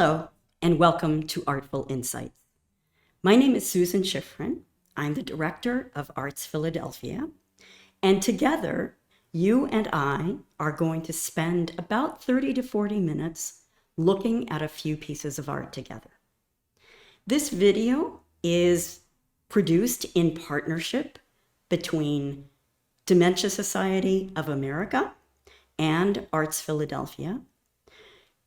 Hello, and welcome to ARTFul Insights. My name is Susan Shifrin. I'm the director of ARTZ Philadelphia, and together, you and I are going to spend about 30 to 40 minutes looking at a few pieces of art together. This video is produced in partnership between Dementia Society of America and ARTZ Philadelphia.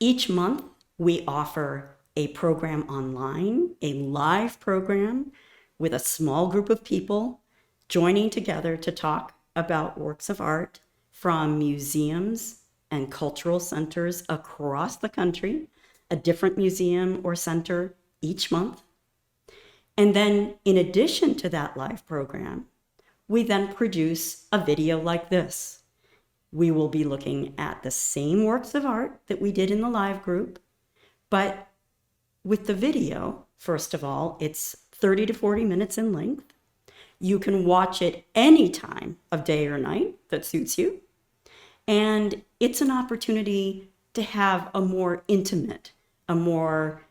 Each month, we offer a program online, a live program with a small group of people joining together to talk about works of art from museums and cultural centers across the country, a different museum or center each month. And then in addition to that live program, we then produce a video like this. We will be looking at the same works of art that we did in the live group, but with the video, first of all, it's 30 to 40 minutes in length. You can watch it any time of day or night that suits you. And it's an opportunity to have a more intimate, a more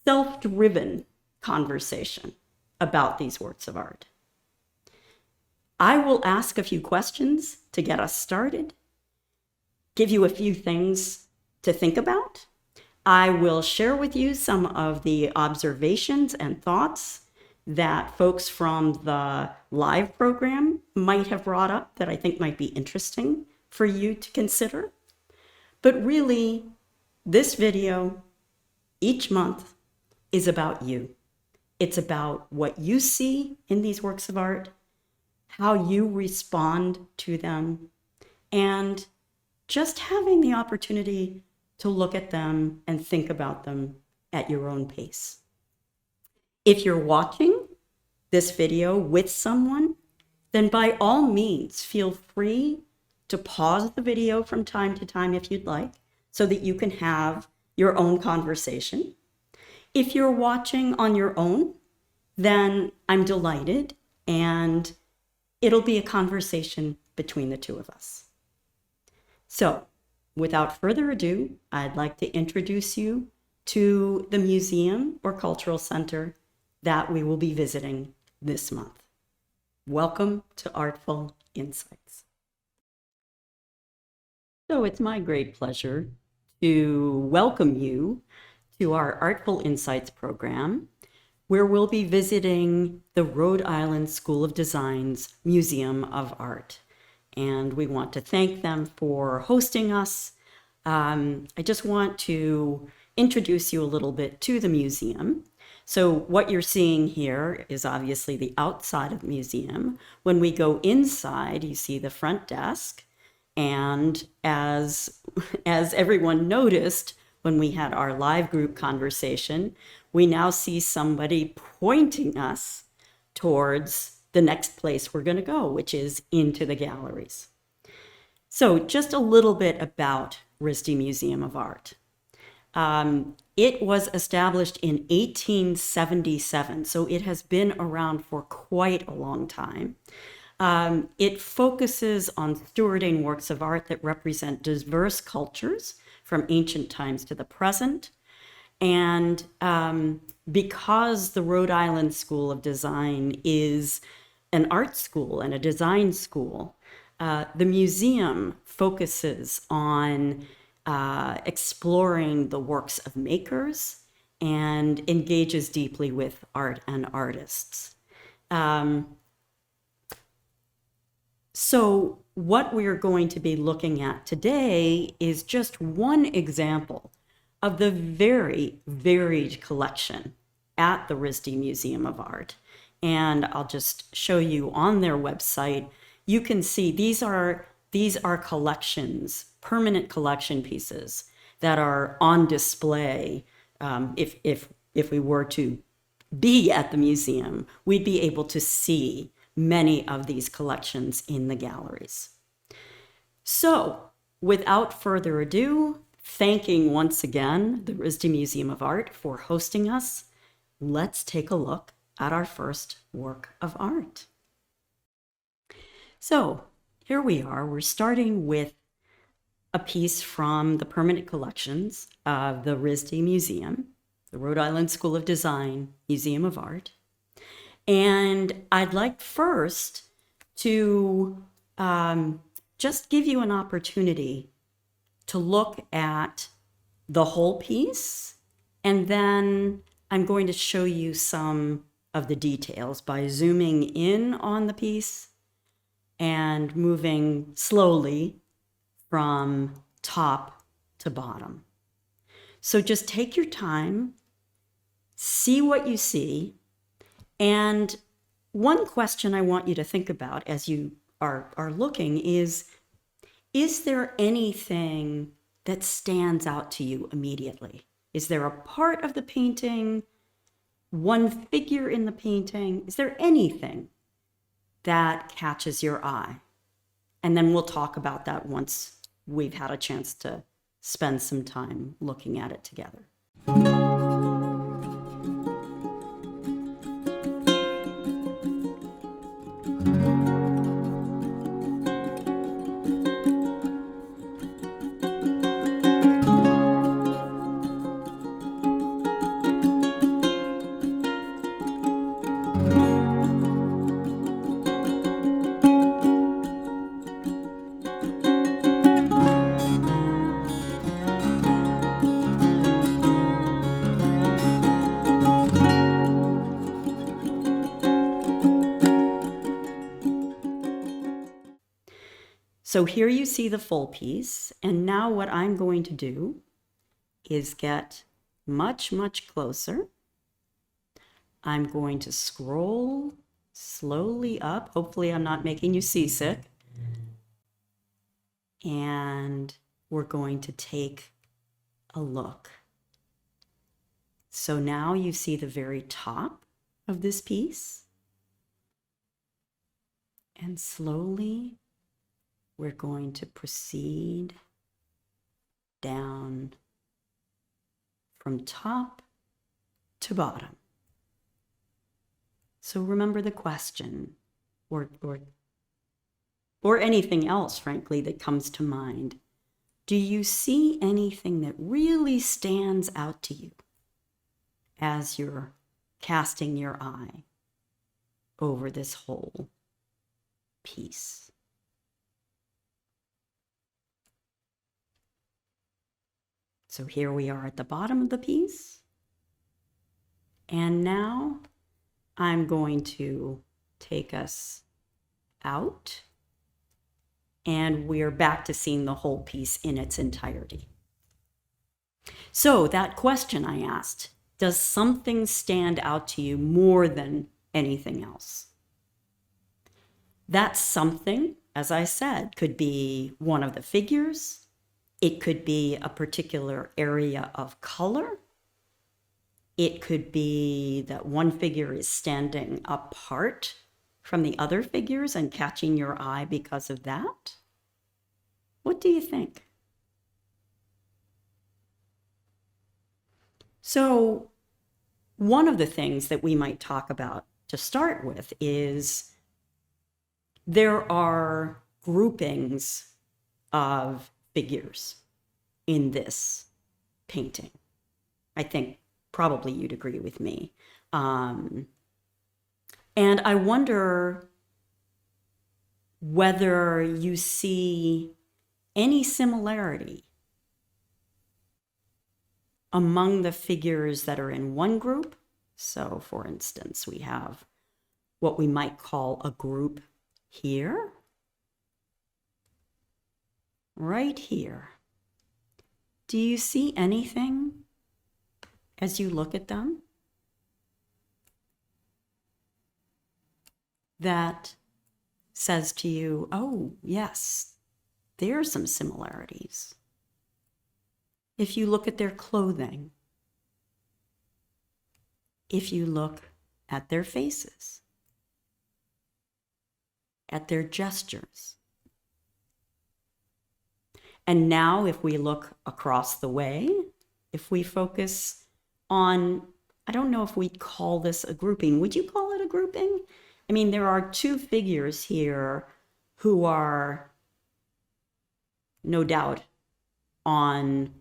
self-driven conversation about these works of art. I will ask a few questions to get us started, give you a few things to think about. I will share with you some of the observations and thoughts that folks from the live program might have brought up that I think might be interesting for you to consider. But really, this video each month is about you. It's about what you see in these works of art, how you respond to them, and just having the opportunity to look at them and think about them at your own pace. If you're watching this video with someone, then by all means, feel free to pause the video from time to time if you'd like, so that you can have your own conversation. If you're watching on your own, then I'm delighted, and it'll be a conversation between the two of us. So, without further ado, I'd like to introduce you to the museum or cultural center that we will be visiting this month. Welcome to ARTFul Insights. So it's my great pleasure to welcome you to our ARTFul Insights program, where we'll be visiting the Rhode Island School of Design's Museum of Art. And we want to thank them for hosting us. I just want to introduce you a little bit to the museum. So what you're seeing here is obviously the outside of the museum. When we go inside, you see the front desk. And as everyone noticed when we had our live group conversation, we now see somebody pointing us towards the next place we're going to go, which is into the galleries. So just a little bit about RISD Museum of Art. It was established in 1877, so it has been around for quite a long time. It focuses on stewarding works of art that represent diverse cultures from ancient times to the present. And because the Rhode Island School of Design is an art school and a design school, the museum focuses on exploring the works of makers and engages deeply with art and artists. So what we're going to be looking at today is just one example of the very varied collection at the RISD Museum of Art. And I'll just show you on their website. You can see these are collections, permanent collection pieces that are on display. If we were to be at the museum, we'd be able to see many of these collections in the galleries. So, without further ado, thanking once again the RISD Museum of Art for hosting us, let's take a look at our first work of art. So here we are. We're starting with a piece from the permanent collections of the RISD Museum, the Rhode Island School of Design Museum of Art. And I'd like first to just give you an opportunity to look at the whole piece, and then I'm going to show you some of the details by zooming in on the piece and moving slowly from top to bottom. So just take your time, see what you see, and one question I want you to think about as you are looking is there anything that stands out to you immediately? Is there a part of the painting, one figure in the painting? Is there anything that catches your eye? And then we'll talk about that once we've had a chance to spend some time looking at it together. So here you see the full piece, and now what I'm going to do is get much, much closer. I'm going to scroll slowly up. Hopefully I'm not making you seasick. And we're going to take a look. So now you see the very top of this piece. And slowly we're going to proceed down from top to bottom. So remember the question, or anything else, frankly, that comes to mind. Do you see anything that really stands out to you as you're casting your eye over this whole piece? So here we are at the bottom of the piece. And now I'm going to take us out, and we're back to seeing the whole piece in its entirety. So that question I asked, does something stand out to you more than anything else? That something, as I said, could be one of the figures. It could be a particular area of color. It could be that one figure is standing apart from the other figures and catching your eye because of that. What do you think? So, one of the things that we might talk about to start with is there are groupings of figures in this painting. I think probably you'd agree with me. And I wonder whether you see any similarity among the figures that are in one group. So for instance, we have what we might call a group here. Right here. Do you see anything as you look at them that says to you, oh, yes, there are some similarities? If you look at their clothing, if you look at their faces, at their gestures. And now if we look across the way, if we focus on, I don't know if we'd call this a grouping. Would you call it a grouping? I mean, there are two figures here who are no doubt on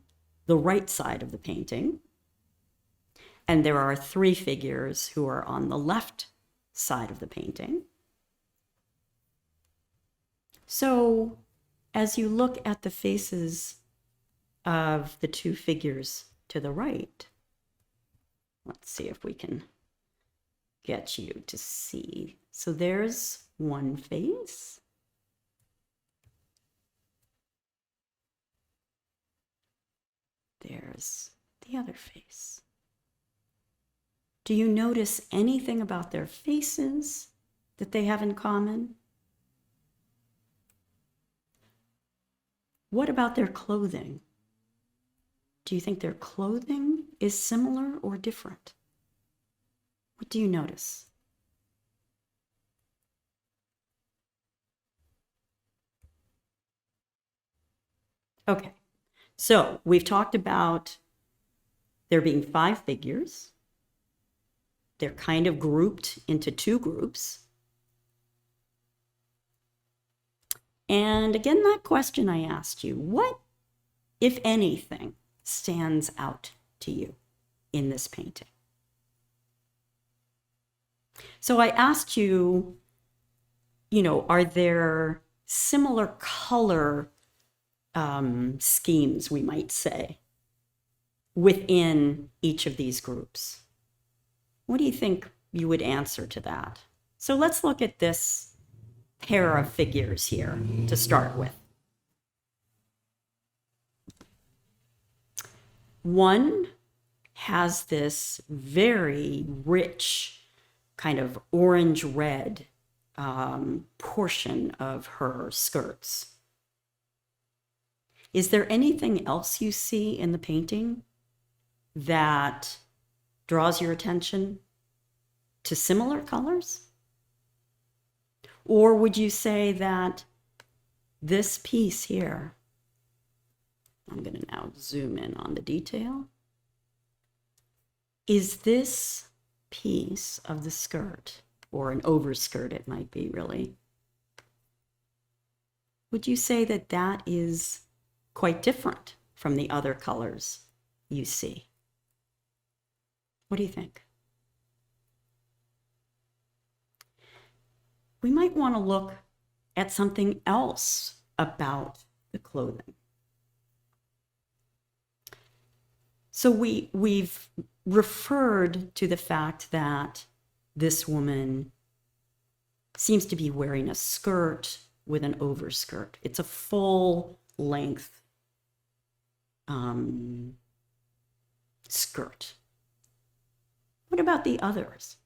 the right side of the painting, and there are 3 figures who are on the left side of the painting. So as you look at the faces of the 2 figures to the right, let's see if we can get you to see. So there's one face. There's the other face. Do you notice anything about their faces that they have in common? What about their clothing? Do you think their clothing is similar or different? What do you notice? Okay, so we've talked about there being 5 figures. They're kind of grouped into 2 groups. And again, that question I asked you, what, if anything, stands out to you in this painting? So I asked you, are there similar color schemes, we might say, within each of these groups? What do you think you would answer to that? So let's look at this pair of figures here to start with. One has this very rich kind of orange-red portion of her skirts. Is there anything else you see in the painting that draws your attention to similar colors? Or would you say that this piece here, I'm going to now zoom in on the detail, is this piece of the skirt, or an overskirt it might be really, would you say that that is quite different from the other colors you see? What do you think? We might want to look at something else about the clothing. So we've referred to the fact that this woman seems to be wearing a skirt with an overskirt. It's a full length skirt. What about the others?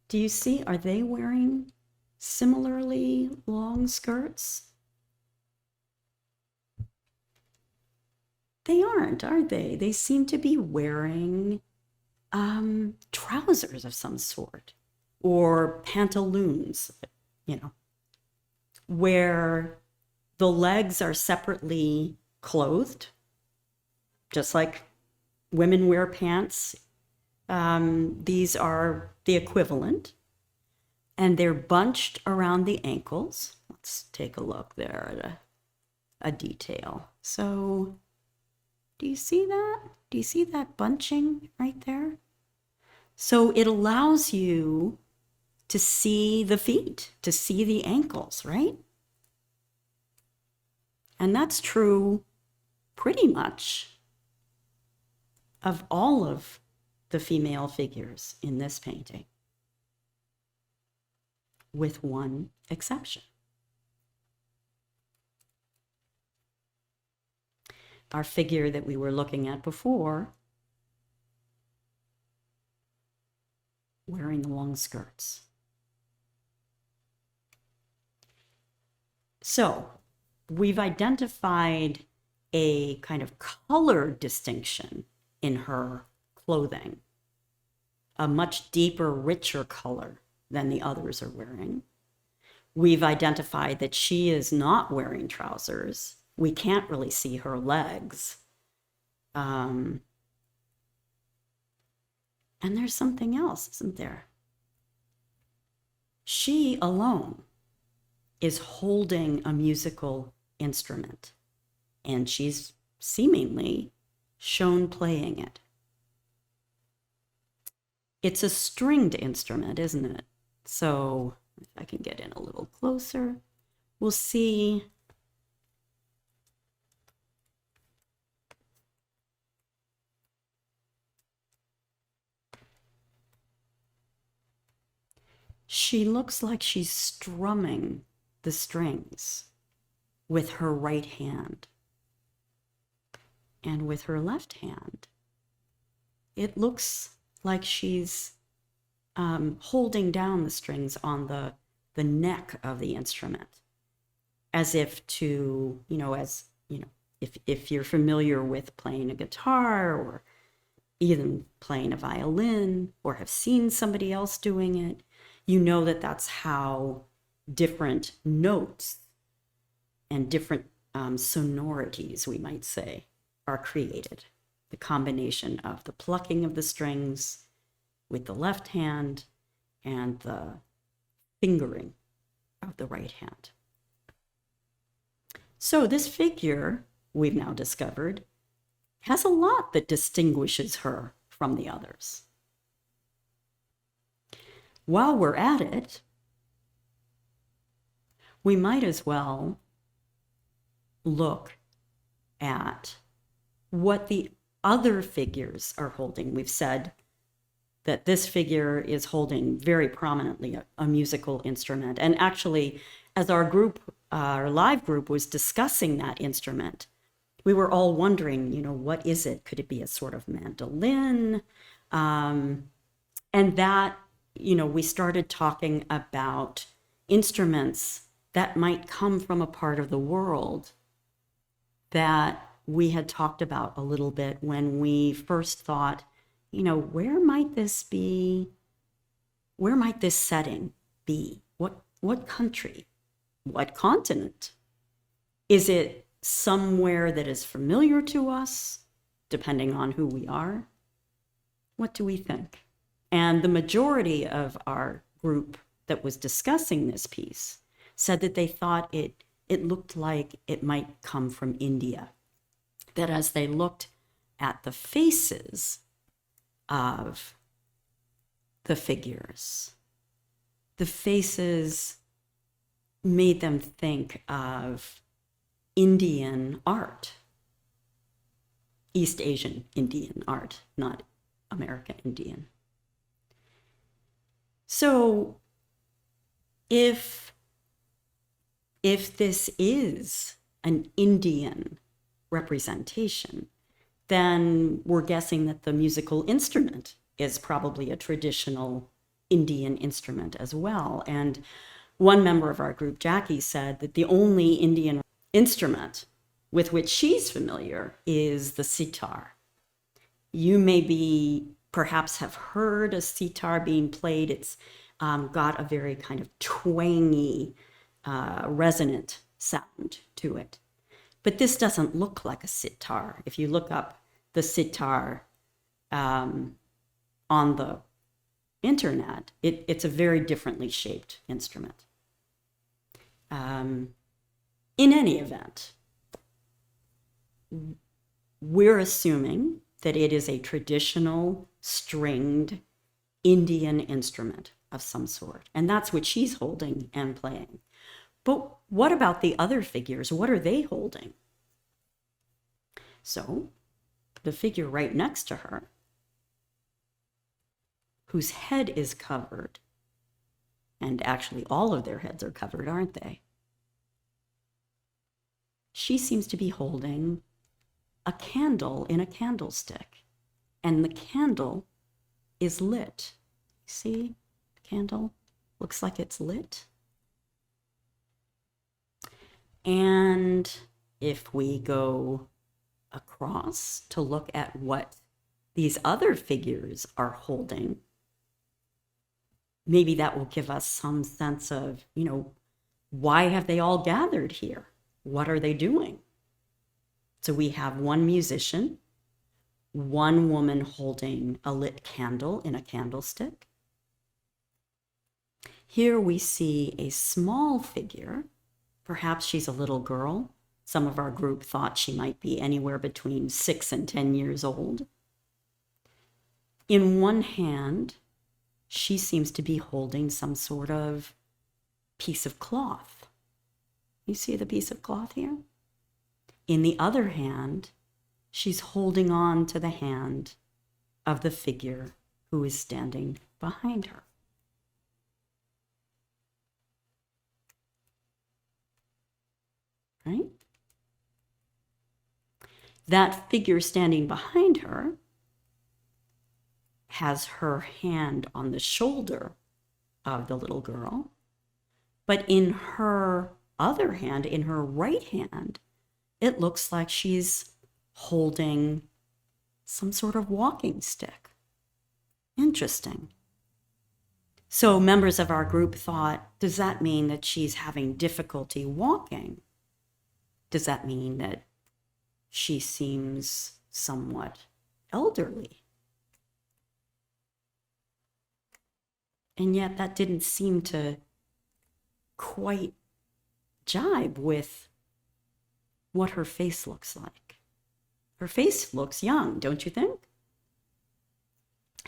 Do you see, are they wearing similarly long skirts? They aren't, are they? They seem to be wearing trousers of some sort, or pantaloons, where the legs are separately clothed, just like women wear pants. These are the equivalent, and they're bunched around the ankles. Let's take a look there at a detail. So do you see that? Do you see that bunching right there? So it allows you to see the feet, to see the ankles, right? And that's true pretty much of all of the female figures in this painting, with one exception. Our figure that we were looking at before, wearing the long skirts. So we've identified a kind of color distinction in her clothing, a much deeper, richer color than the others are wearing. We've identified that she is not wearing trousers. We can't really see her legs. And there's something else, isn't there? She alone is holding a musical instrument. and she's seemingly shown playing it. It's a stringed instrument, isn't it? So if I can get in a little closer, we'll see she looks like she's strumming the strings with her right hand. And with her left hand, it looks like she's holding down the strings on the neck of the instrument, as if to, if you're familiar with playing a guitar or even playing a violin or have seen somebody else doing it, you know that that's how different notes and different sonorities, we might say, are created. The combination of the plucking of the strings with the left hand and the fingering of the right hand. So this figure, we've now discovered, has a lot that distinguishes her from the others. While we're at it, we might as well look at what the other figures are holding. We've said that this figure is holding very prominently a musical instrument. And actually, as our live group was discussing that instrument, we were all wondering, what is it? Could it be a sort of mandolin? And that, we started talking about instruments that might come from a part of the world that we had talked about a little bit when we first thought, where might this be? Where might this setting be? What country? What continent? Is it somewhere that is familiar to us, depending on who we are? What do we think? And the majority of our group that was discussing this piece said that they thought it looked like it might come from India. That as they looked at the faces of the figures, the faces made them think of Indian art, East Asian Indian art, not American Indian. So if this is an Indian representation, then we're guessing that the musical instrument is probably a traditional Indian instrument as well. And one member of our group, Jackie, said that the only Indian instrument with which she's familiar is the sitar. You perhaps have heard a sitar being played. It's got a very kind of twangy, resonant sound to it. But this doesn't look like a sitar. If you look up the sitar on the internet, it's a very differently shaped instrument. In any event, we're assuming that it is a traditional stringed Indian instrument of some sort. And that's what she's holding and playing. But what about the other figures? What are they holding? So the figure right next to her, whose head is covered, and actually all of their heads are covered, aren't they? She seems to be holding a candle in a candlestick, and the candle is lit. See, the candle looks like it's lit. And if we go across to look at what these other figures are holding, maybe that will give us some sense of, why have they all gathered here? What are they doing? So we have one musician, one woman holding a lit candle in a candlestick. Here we see a small figure. Perhaps she's a little girl Some of our group thought she might be anywhere between 6 and 10 years old. In one hand, she seems to be holding some sort of piece of cloth. You see the piece of cloth here? In the other hand, she's holding on to the hand of the figure who is standing behind her. Right? That figure standing behind her has her hand on the shoulder of the little girl, but in her other hand, in her right hand, it looks like she's holding some sort of walking stick. Interesting. So members of our group thought, does that mean that she's having difficulty walking? Does that mean that she seems somewhat elderly? And yet that didn't seem to quite jibe with what her face looks like. Her face looks young, don't you think?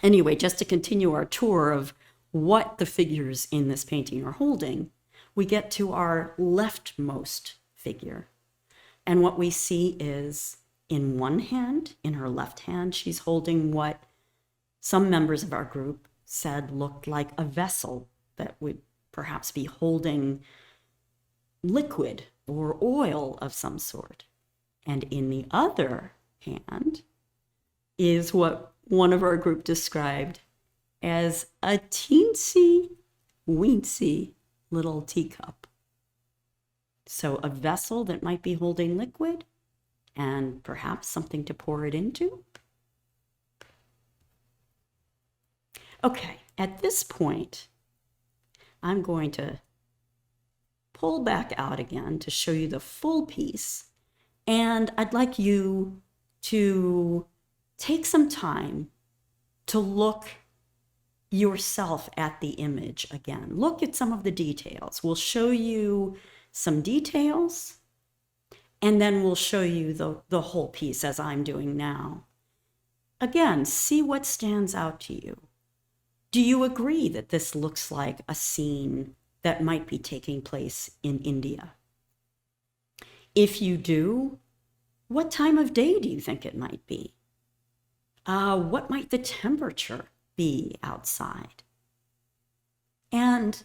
Anyway, just to continue our tour of what the figures in this painting are holding, we get to our leftmost figure. And what we see is in one hand, in her left hand, she's holding what some members of our group said looked like a vessel that would perhaps be holding liquid or oil of some sort. And in the other hand is what one of our group described as a teensy weensy little teacup. So a vessel that might be holding liquid and perhaps something to pour it into. Okay, at this point, I'm going to pull back out again to show you the full piece. And I'd like you to take some time to look yourself at the image again. Look at some of the details. We'll show you some details, and then we'll show you the whole piece as I'm doing now. Again, see what stands out to you. Do you agree that this looks like a scene that might be taking place in India? If you do, what time of day do you think it might be? What might the temperature be outside? And,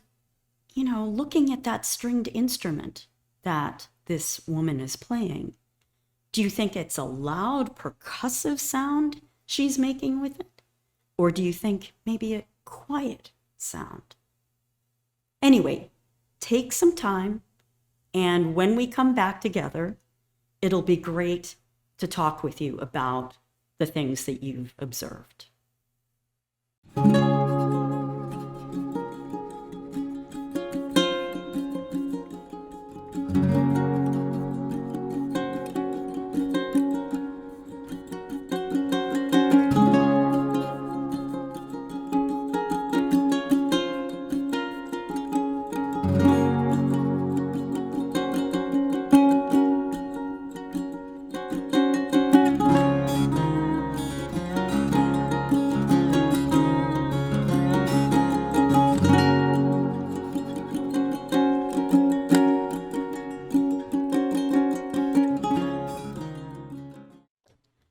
looking at that stringed instrument that this woman is playing, do you think it's a loud percussive sound she's making with it? Or do you think maybe a quiet sound? Anyway, take some time, and when we come back together, it'll be great to talk with you about the things that you've observed.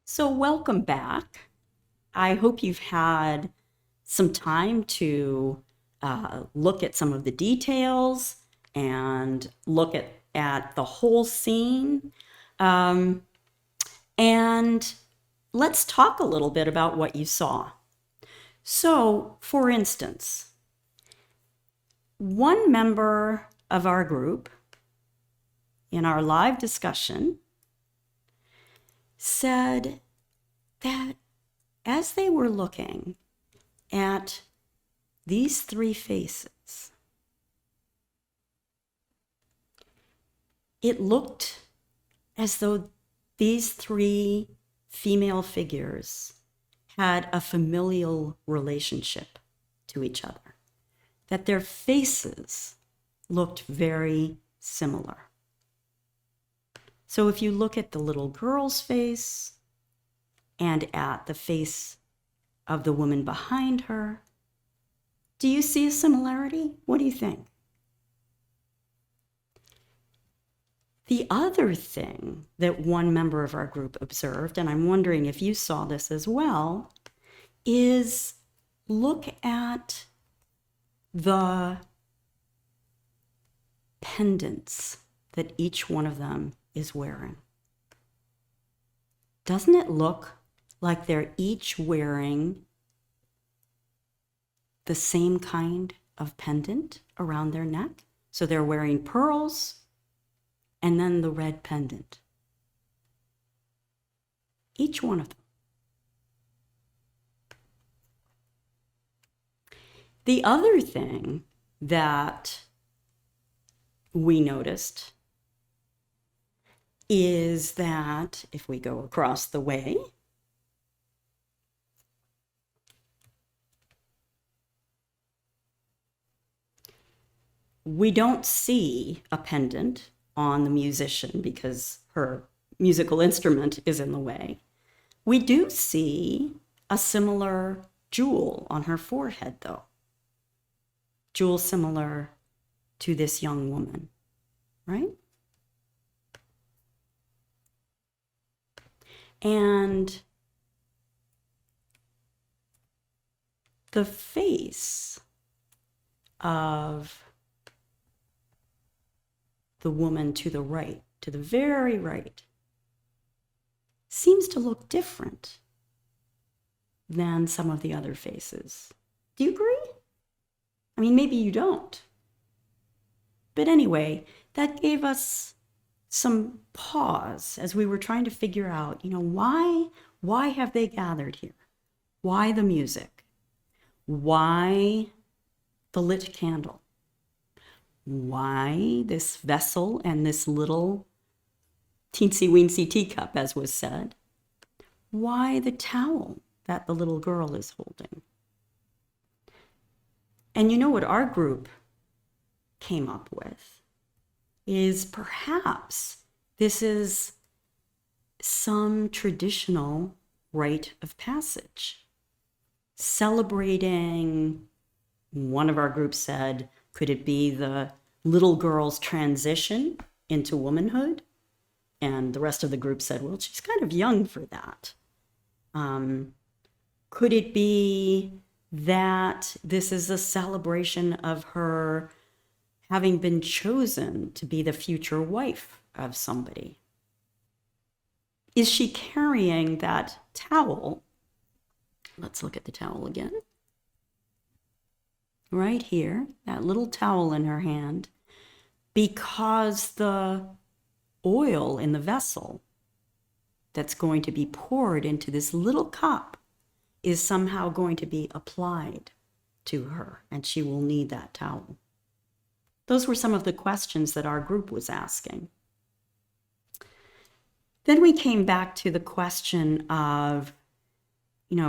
So welcome back. I hope you've had some time to look at some of the details and look at the whole scene. And let's talk a little bit about what you saw. So, for instance, one member of our group in our live discussion said that as they were looking at these three faces, it looked as though these three female figures had a familial relationship to each other, that their faces looked very similar. So if you look at the little girl's face and at the face of the woman behind her, do you see a similarity? What do you think? The other thing that one member of our group observed, and I'm wondering if you saw this as well, is look at the pendants that each one of them is wearing. Doesn't it look like they're each wearing the same kind of pendant around their neck? So they're wearing pearls and then the red pendant. Each one of them. The other thing that we noticed is that if we go across the way, we don't see a pendant on the musician because her musical instrument is in the way. We do see a similar jewel on her forehead, though. Jewel similar to this young woman, right? And the face of the woman to the right, to the very right, seems to look different than some of the other faces. Do you agree? I mean, maybe you don't. But anyway, that gave us some pause as we were trying to figure out, why have they gathered here? Why the music? Why the lit candle? Why this vessel and this little teensy-weensy teacup, as was said? Why the towel that the little girl is holding? And you know what our group came up with is perhaps this is some traditional rite of passage, celebrating, one of our groups said, could it be the little girl's transition into womanhood? And the rest of the group said, well, she's kind of young for that. Could it be that this is a celebration of her having been chosen to be the future wife of somebody? Is she carrying that towel? Let's look at the towel again. Right here, that little towel in her hand, because the oil in the vessel that's going to be poured into this little cup is somehow going to be applied to her, and she will need that towel. Those were some of the questions that our group was asking. Then we came back to the question of,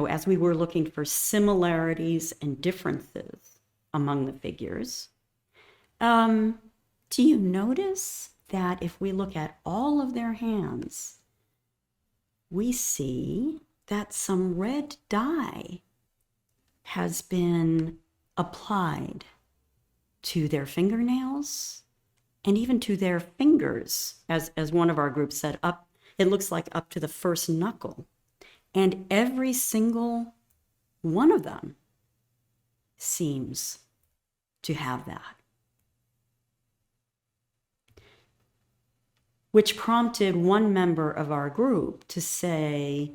as we were looking for similarities and differences among the figures, do you notice that if we look at all of their hands, we see that some red dye has been applied to their fingernails and even to their fingers, as one of our groups said, it looks like up to the first knuckle. And every single one of them seems to have that. Which prompted one member of our group to say,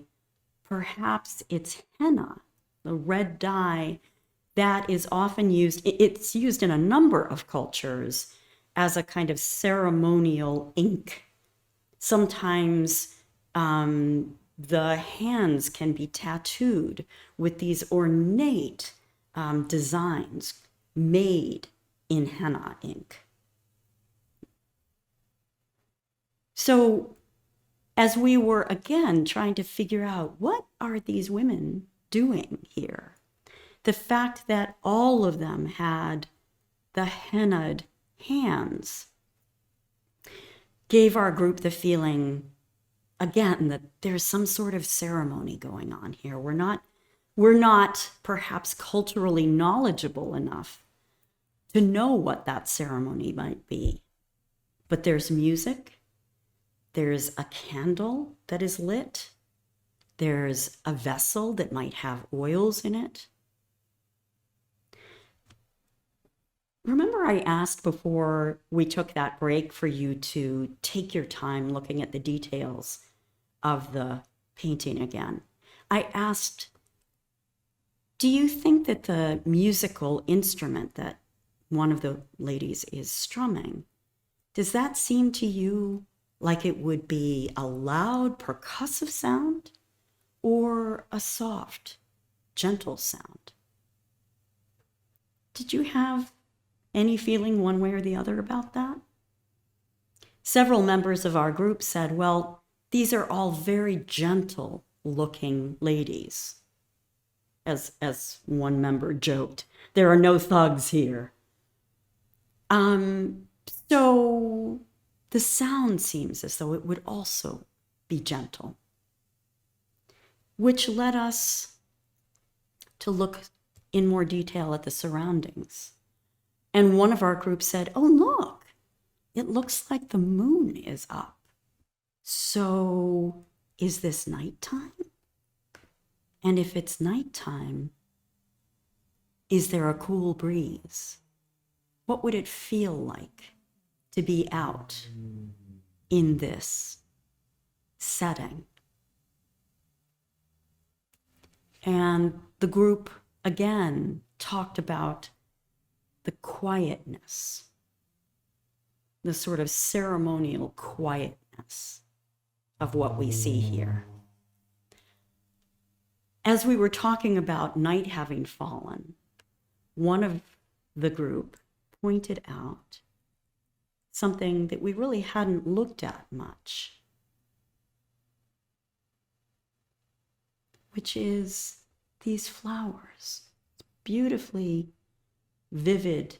perhaps it's henna, the red dye that is often used. It's used in a number of cultures as a kind of ceremonial ink. Sometimes the hands can be tattooed with these ornate designs made in henna ink. So as we were, again, trying to figure out what are these women doing here, the fact that all of them had the hennaed hands gave our group the feeling, again, that there's some sort of ceremony going on here. We're not perhaps culturally knowledgeable enough to know what that ceremony might be. But there's music, there's a candle that is lit, there's a vessel that might have oils in it. Remember, I asked before we took that break for you to take your time looking at the details of the painting again. I asked, do you think that the musical instrument that one of the ladies is strumming, does that seem to you like it would be a loud percussive sound or a soft, gentle sound? Did you have any feeling one way or the other about that? Several members of our group said, well, these are all very gentle looking ladies. As one member joked, there are no thugs here. So the sound seems as though it would also be gentle, which led us to look in more detail at the surroundings. And one of our group said, oh, look, it looks like the moon is up. So is this nighttime? And if it's nighttime, is there a cool breeze? What would it feel like to be out in this setting? And the group again talked about the quietness, the sort of ceremonial quietness of what we see here. As we were talking about night having fallen, one of the group pointed out something that we really hadn't looked at much, which is these flowers, beautifully vivid,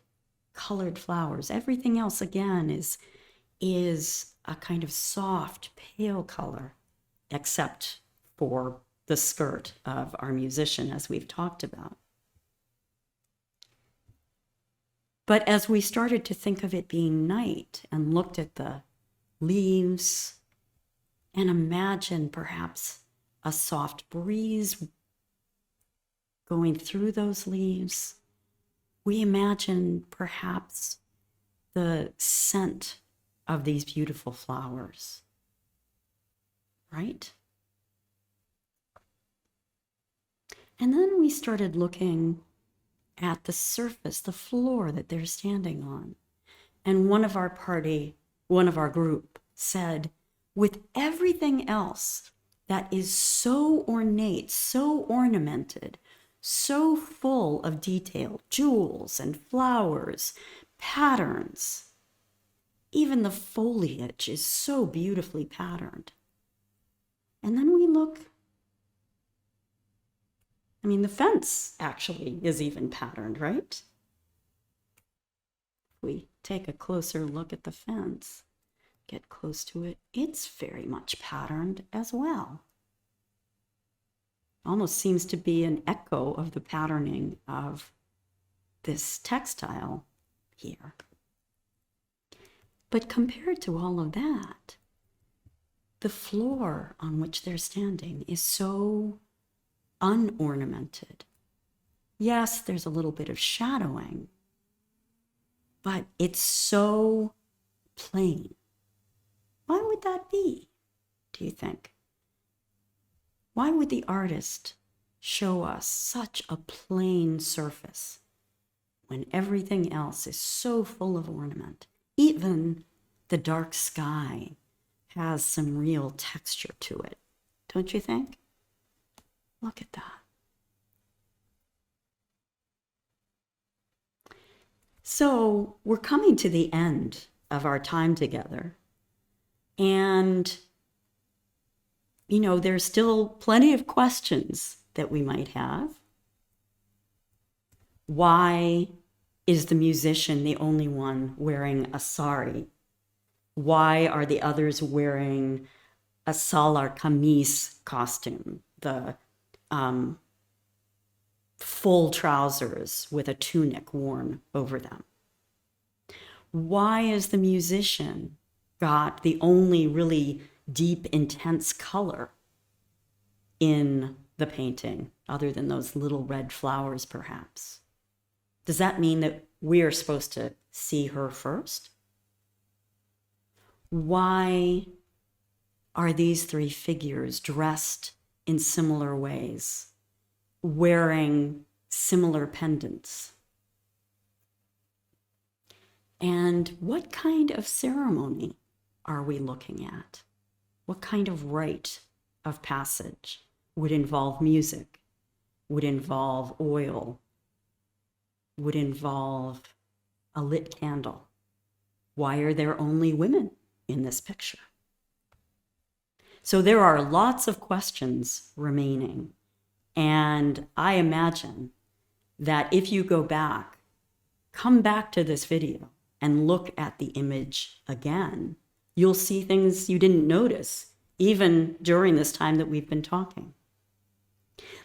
colored flowers. Everything else, again, is a kind of soft, pale color, except for the skirt of our musician, as we've talked about. But as we started to think of it being night and looked at the leaves and imagined perhaps a soft breeze going through those leaves, we imagined perhaps the scent of these beautiful flowers, right? And then we started looking at the surface, the floor that they're standing on. And one of our group said, with everything else that is so ornate, so ornamented, so full of detail, jewels and flowers, patterns, even the foliage is so beautifully patterned. And then we look, the fence actually is even patterned, right? If we take a closer look at the fence, get close to it, it's very much patterned as well. Almost seems to be an echo of the patterning of this textile here. But compared to all of that, the floor on which they're standing is so unornamented. Yes, there's a little bit of shadowing, but it's so plain. Why would that be, do you think? Why would the artist show us such a plain surface when everything else is so full of ornament? Even the dark sky has some real texture to it, don't you think? Look at that. So we're coming to the end of our time together. And, there's still plenty of questions that we might have. Why is the musician the only one wearing a sari? Why are the others wearing a salar kameez costume, the full trousers with a tunic worn over them? Why is the musician got the only really deep, intense color in the painting, other than those little red flowers, perhaps? Does that mean that we are supposed to see her first? Why are these three figures dressed in similar ways, wearing similar pendants? And what kind of ceremony are we looking at? What kind of rite of passage would involve music, would involve oil, would involve a lit candle? Why are there only women in this picture? So there are lots of questions remaining. And I imagine that if you go back, come back to this video and look at the image again, you'll see things you didn't notice, even during this time that we've been talking.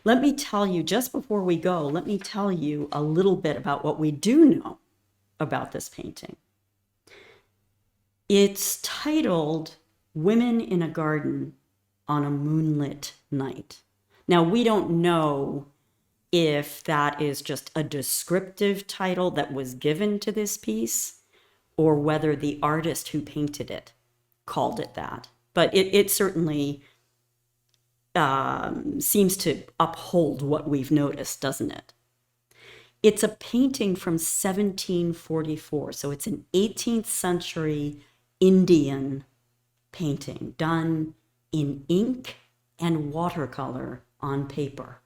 Let me tell you, just before we go, let me tell you a little bit about what we do know about this painting. It's titled Women in a Garden on a Moonlit Night. Now, we don't know if that is just a descriptive title that was given to this piece, or whether the artist who painted it called it that. But it certainly seems to uphold what we've noticed, doesn't it? It's a painting from 1744, so it's an 18th century Indian painting done in ink and watercolor on paper.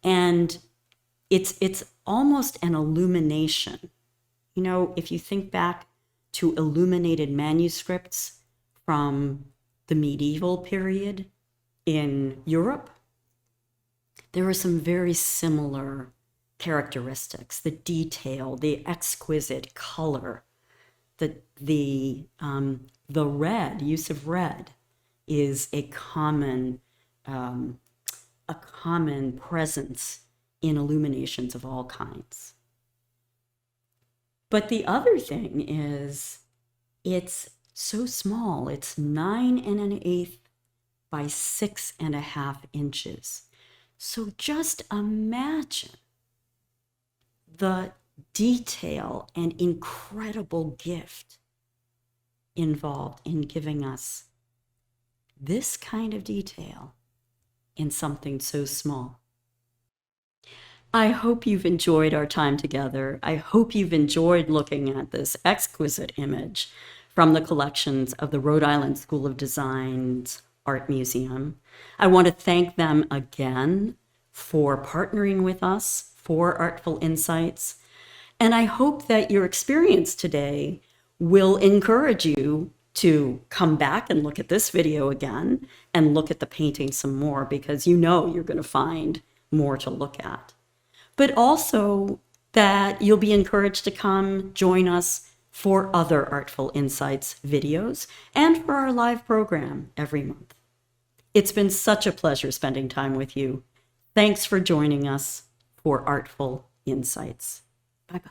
And it's almost an illumination. You know, if you think back to illuminated manuscripts from the medieval period in Europe, there are some very similar characteristics: the detail, the exquisite color, the red, use of red is a common presence in illuminations of all kinds. But the other thing is, it's so small. It's 9 1/8 by 6 1/2 inches. So just imagine the detail and incredible gift involved in giving us this kind of detail in something so small. I hope you've enjoyed our time together. I hope you've enjoyed looking at this exquisite image from the collections of the Rhode Island School of Design's Art Museum. I want to thank them again for partnering with us for Artful Insights. And I hope that your experience today will encourage you to come back and look at this video again and look at the painting some more, because you know you're going to find more to look at. But also that you'll be encouraged to come join us for other Artful Insights videos and for our live program every month. It's been such a pleasure spending time with you. Thanks for joining us for Artful Insights. Bye-bye.